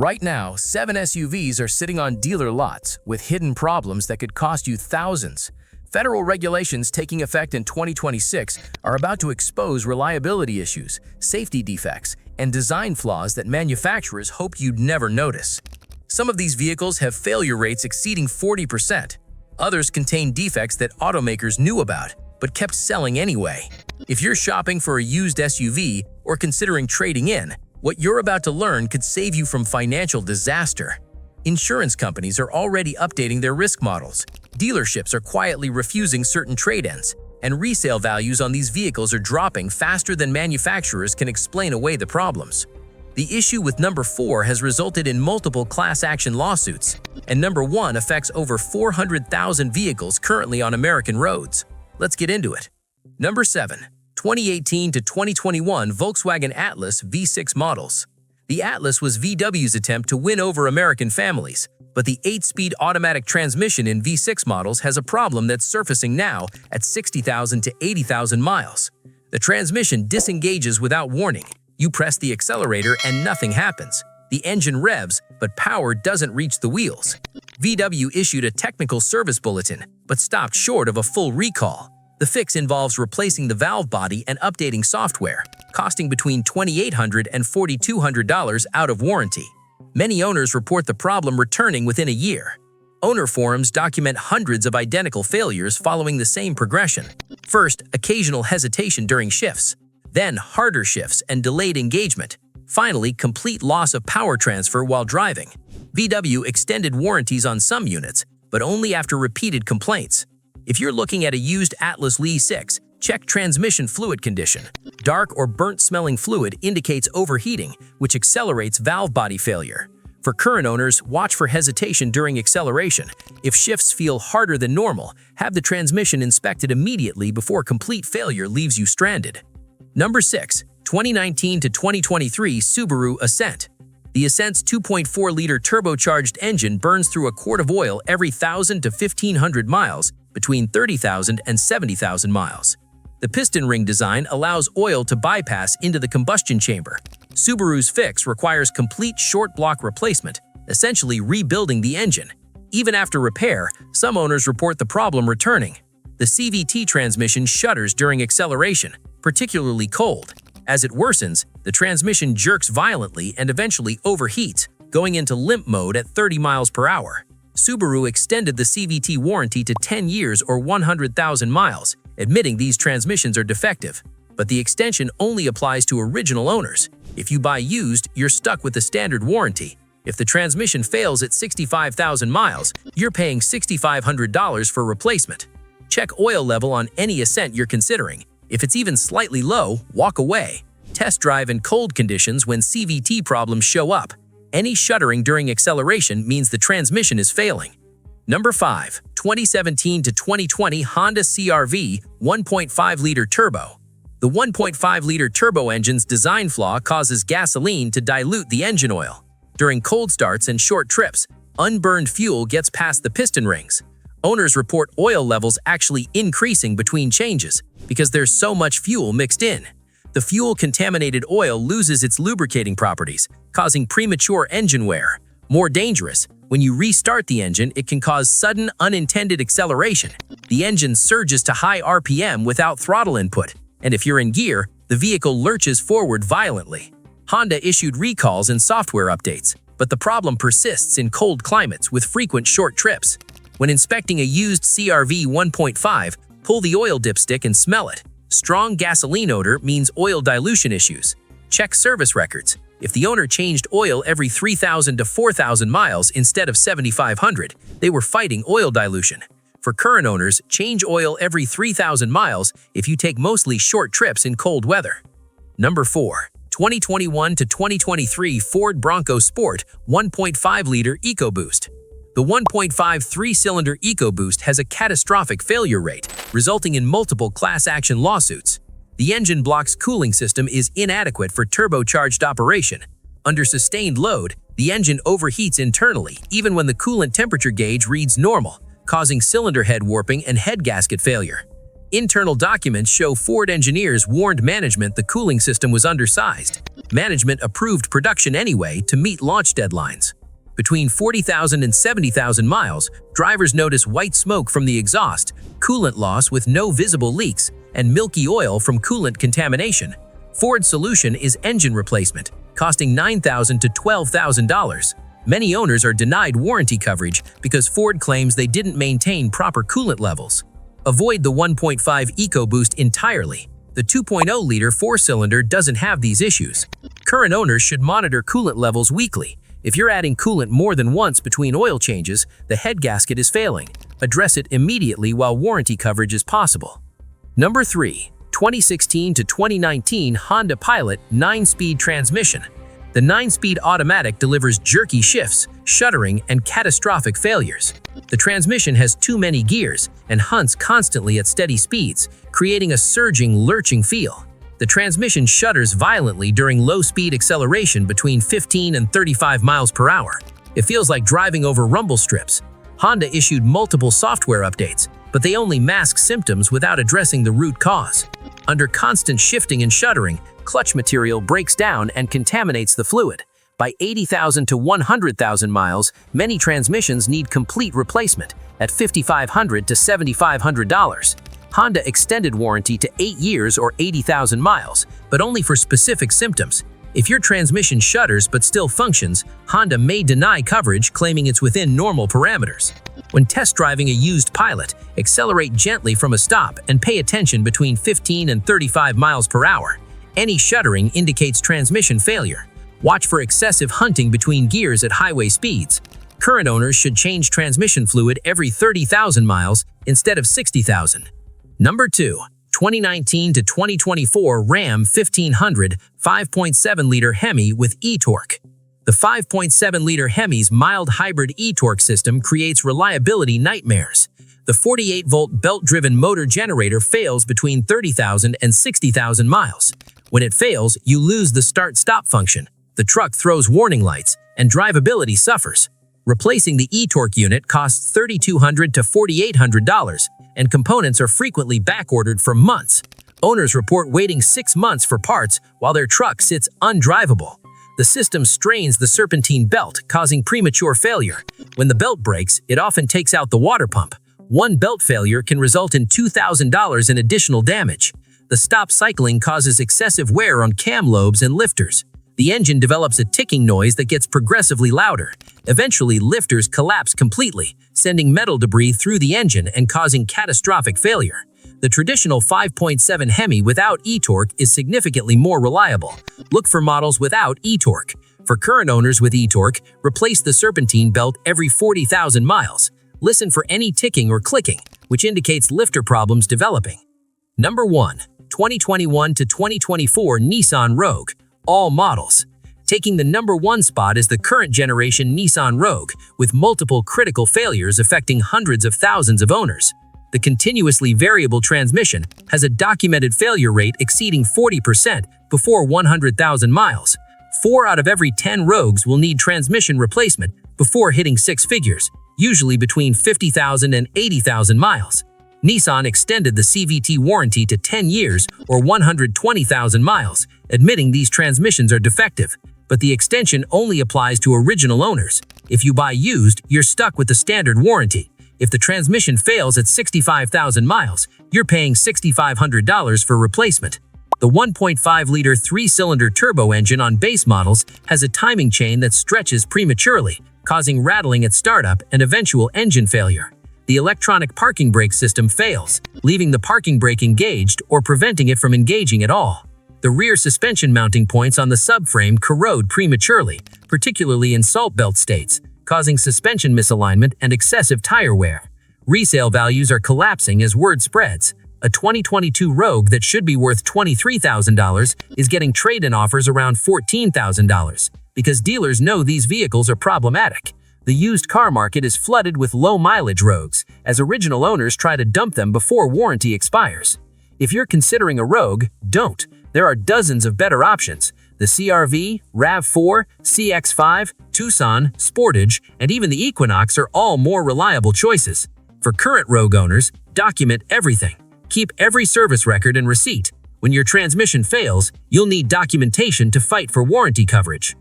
Right now, 7 SUVs are sitting on dealer lots with hidden problems that could cost you thousands. Federal regulations taking effect in 2026 are about to expose reliability issues, safety defects, and design flaws that manufacturers hope you'd never notice. Some of these vehicles have failure rates exceeding 40%. Others contain defects that automakers knew about, but kept selling anyway. If you're shopping for a used SUV or considering trading in, what you're about to learn could save you from financial disaster. Insurance companies are already updating their risk models. Dealerships are quietly refusing certain trade-ins, and resale values on these vehicles are dropping faster than manufacturers can explain away the problems. The issue with number 4 has resulted in multiple class action lawsuits, and number 1 affects over 400,000 vehicles currently on American roads. Let's get into it. Number 7. 2018 to 2021 Volkswagen Atlas V6 models. The Atlas was VW's attempt to win over American families, but the 8-speed automatic transmission in V6 models has a problem that's surfacing now at 60,000 to 80,000 miles. The transmission disengages without warning. You press the accelerator and nothing happens. The engine revs, but power doesn't reach the wheels. VW issued a technical service bulletin, but stopped short of a full recall. The fix involves replacing the valve body and updating software, costing between $2,800 and $4,200 out of warranty. Many owners report the problem returning within a year. Owner forums document hundreds of identical failures following the same progression. First, occasional hesitation during shifts, then harder shifts and delayed engagement. Finally, complete loss of power transfer while driving. VW extended warranties on some units, but only after repeated complaints. If you're looking at a used Atlas V6, check transmission fluid condition. Dark or burnt-smelling fluid indicates overheating, which accelerates valve body failure. For current owners, watch for hesitation during acceleration. If shifts feel harder than normal, have the transmission inspected immediately before complete failure leaves you stranded. Number 6. 2019 to 2023 Subaru Ascent. The Ascent's 2.4-liter turbocharged engine burns through a quart of oil every 1,000 to 1,500 miles, between 30,000 and 70,000 miles. The piston ring design allows oil to bypass into the combustion chamber. Subaru's fix requires complete short block replacement, essentially rebuilding the engine. Even after repair, some owners report the problem returning. The CVT transmission shudders during acceleration, particularly cold. As it worsens, the transmission jerks violently and eventually overheats, going into limp mode at 30 miles per hour. Subaru extended the CVT warranty to 10 years or 100,000 miles, admitting these transmissions are defective. But the extension only applies to original owners. If you buy used, you're stuck with the standard warranty. If the transmission fails at 65,000 miles, you're paying $6,500 for replacement. Check oil level on any Ascent you're considering. If it's even slightly low, walk away. Test drive in cold conditions when CVT problems show up. Any shuddering during acceleration means the transmission is failing. Number 5. 2017 to 2020 Honda CR-V 1.5-liter turbo. The 1.5-liter turbo engine's design flaw causes gasoline to dilute the engine oil. During cold starts and short trips, unburned fuel gets past the piston rings. Owners report oil levels actually increasing between changes because there's so much fuel mixed in. The fuel-contaminated oil loses its lubricating properties, causing premature engine wear. More dangerous, when you restart the engine, it can cause sudden, unintended acceleration. The engine surges to high RPM without throttle input, and if you're in gear, the vehicle lurches forward violently. Honda issued recalls and software updates, but the problem persists in cold climates with frequent short trips. When inspecting a used CR-V 1.5, pull the oil dipstick and smell it. Strong gasoline odor means oil dilution issues. Check service records. If the owner changed oil every 3,000 to 4,000 miles instead of 7,500, they were fighting oil dilution. For current owners, change oil every 3,000 miles if you take mostly short trips in cold weather. Number 4. 2021 to 2023 Ford Bronco Sport 1.5-liter EcoBoost. The 1.5 3-cylinder EcoBoost has a catastrophic failure rate, resulting in multiple class action lawsuits. The engine block's cooling system is inadequate for turbocharged operation. Under sustained load, the engine overheats internally even when the coolant temperature gauge reads normal, causing cylinder head warping and head gasket failure. Internal documents show Ford engineers warned management the cooling system was undersized. Management approved production anyway to meet launch deadlines. Between 40,000 and 70,000 miles, drivers notice white smoke from the exhaust, coolant loss with no visible leaks, and milky oil from coolant contamination. Ford's solution is engine replacement, costing $9,000 to $12,000. Many owners are denied warranty coverage because Ford claims they didn't maintain proper coolant levels. Avoid the 1.5 EcoBoost entirely. The 2.0-liter four-cylinder doesn't have these issues. Current owners should monitor coolant levels weekly. If you're adding coolant more than once between oil changes, the head gasket is failing. Address it immediately while warranty coverage is possible. Number 3. 2016 to 2019 Honda Pilot 9-speed transmission. The 9-speed automatic delivers jerky shifts, shuddering, and catastrophic failures. The transmission has too many gears and hunts constantly at steady speeds, creating a surging, lurching feel. The transmission shudders violently during low-speed acceleration between 15 and 35 miles per hour. It feels like driving over rumble strips. Honda issued multiple software updates, but they only mask symptoms without addressing the root cause. Under constant shifting and shuddering, clutch material breaks down and contaminates the fluid. By 80,000 to 100,000 miles, many transmissions need complete replacement at $5,500 to $7,500. Honda extended warranty to 8 years or 80,000 miles, but only for specific symptoms. If your transmission shudders but still functions, Honda may deny coverage, claiming it's within normal parameters. When test driving a used Pilot, accelerate gently from a stop and pay attention between 15 and 35 miles per hour. Any shuddering indicates transmission failure. Watch for excessive hunting between gears at highway speeds. Current owners should change transmission fluid every 30,000 miles instead of 60,000. Number 2. 2019 to 2024 Ram 1500 5.7-liter HEMI with eTorque. The 5.7-liter HEMI's mild hybrid eTorque system creates reliability nightmares. The 48-volt belt-driven motor generator fails between 30,000 and 60,000 miles. When it fails, you lose the start-stop function. The truck throws warning lights, and drivability suffers. Replacing the eTorque unit costs $3,200 to $4,800, and components are frequently back-ordered for months. Owners report waiting 6 months for parts while their truck sits undrivable. The system strains the serpentine belt, causing premature failure. When the belt breaks, it often takes out the water pump. One belt failure can result in $2,000 in additional damage. The stop cycling causes excessive wear on cam lobes and lifters. The engine develops a ticking noise that gets progressively louder. Eventually, lifters collapse completely, sending metal debris through the engine and causing catastrophic failure. The traditional 5.7 HEMI without eTorque is significantly more reliable. Look for models without eTorque. For current owners with eTorque, replace the serpentine belt every 40,000 miles. Listen for any ticking or clicking, which indicates lifter problems developing. Number 1. 2021 to 2024 Nissan Rogue, all models. Taking the number 1 spot is the current generation Nissan Rogue, with multiple critical failures affecting hundreds of thousands of owners. The continuously variable transmission has a documented failure rate exceeding 40% before 100,000 miles. 4 out of every 10 Rogues will need transmission replacement before hitting 6 figures, usually between 50,000 and 80,000 miles. Nissan extended the CVT warranty to 10 years or 120,000 miles, admitting these transmissions are defective. But the extension only applies to original owners. If you buy used, you're stuck with the standard warranty. If the transmission fails at 65,000 miles, you're paying $6,500 for replacement. The 1.5-liter 3-cylinder turbo engine on base models has a timing chain that stretches prematurely, causing rattling at startup and eventual engine failure. The electronic parking brake system fails, leaving the parking brake engaged or preventing it from engaging at all. The rear suspension mounting points on the subframe corrode prematurely, particularly in salt belt states, causing suspension misalignment and excessive tire wear. Resale values are collapsing as word spreads. A 2022 Rogue that should be worth $23,000 is getting trade-in offers around $14,000 because dealers know these vehicles are problematic. The used car market is flooded with low-mileage Rogues, as original owners try to dump them before warranty expires. If you're considering a Rogue, don't. There are dozens of better options. The CR-V, RAV4, CX-5, Tucson, Sportage, and even the Equinox are all more reliable choices. For current Rogue owners, document everything. Keep every service record and receipt. When your transmission fails, you'll need documentation to fight for warranty coverage.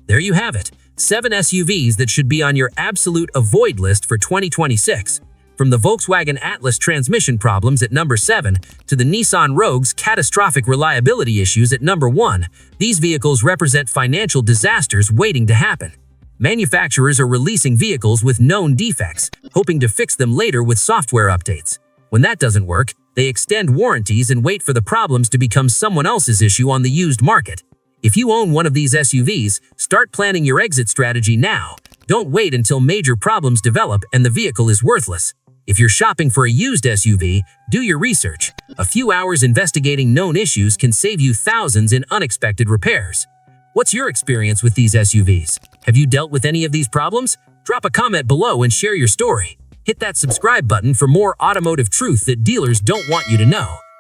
There you have it, 7 SUVs that should be on your absolute avoid list for 2026. From the Volkswagen Atlas transmission problems at number 7 to the Nissan Rogue's catastrophic reliability issues at number 1, these vehicles represent financial disasters waiting to happen. Manufacturers are releasing vehicles with known defects, hoping to fix them later with software updates. When that doesn't work, they extend warranties and wait for the problems to become someone else's issue on the used market. If you own one of these SUVs, start planning your exit strategy now. Don't wait until major problems develop and the vehicle is worthless. If you're shopping for a used SUV, do your research. A few hours investigating known issues can save you thousands in unexpected repairs. What's your experience with these SUVs? Have you dealt with any of these problems? Drop a comment below and share your story. Hit that subscribe button for more automotive truth that dealers don't want you to know.